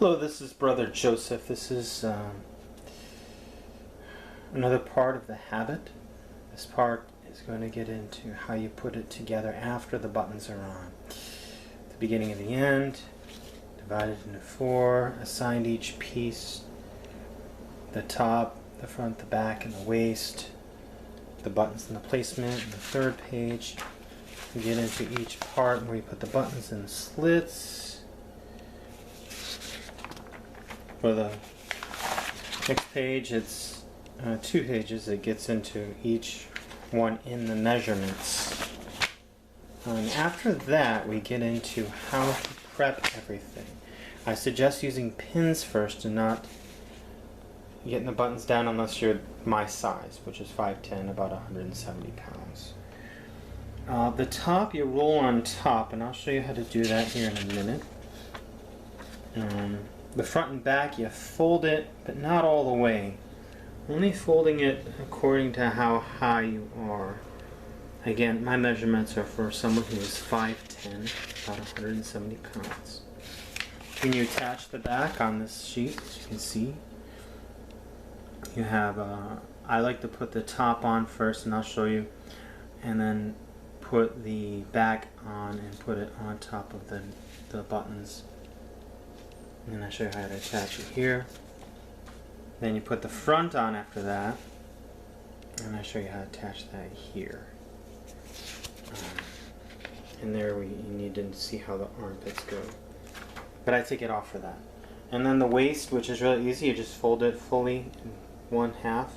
Hello, this is Brother Joseph. This is another part of the habit. This part is going to get into how you put it together after the buttons are on. The beginning and the end, divided into four, assigned each piece, the top, the front, the back, and the waist, the buttons and the placement, and the third page. We get into each part where you put the buttons in the slits. For the next page, it's 2 pages. It gets into each one in the measurements. And after that, we get into how to prep everything. I suggest using pins first and not getting the buttons down unless you're my size, which is 5'10", about 170 pounds. The top, you roll on top, and I'll show you how to do that here in a minute. The front and back, you fold it, but not all the way. Only folding it according to how high you are. Again, my measurements are for someone who is 5'10", about 170 pounds. When you attach the back on this sheet, as you can see, you have, I like to put the top on first, and I'll show you, and then put the back on and put it on top of the buttons. And then I'll show you how to attach it here. Then you put the front on after that, and I'll show you how to attach that here. And there you need to see how the armpits go. But I take it off for that. And then the waist, which is really easy, you just fold it fully in 1/2,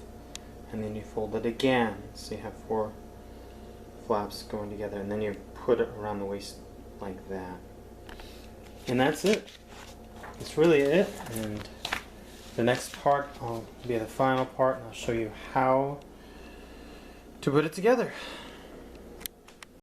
and then you fold it again. So you have 4 flaps going together, and then you put it around the waist like that. And that's it. That's really it, and the next part will be the final part, and I'll show you how to put it together.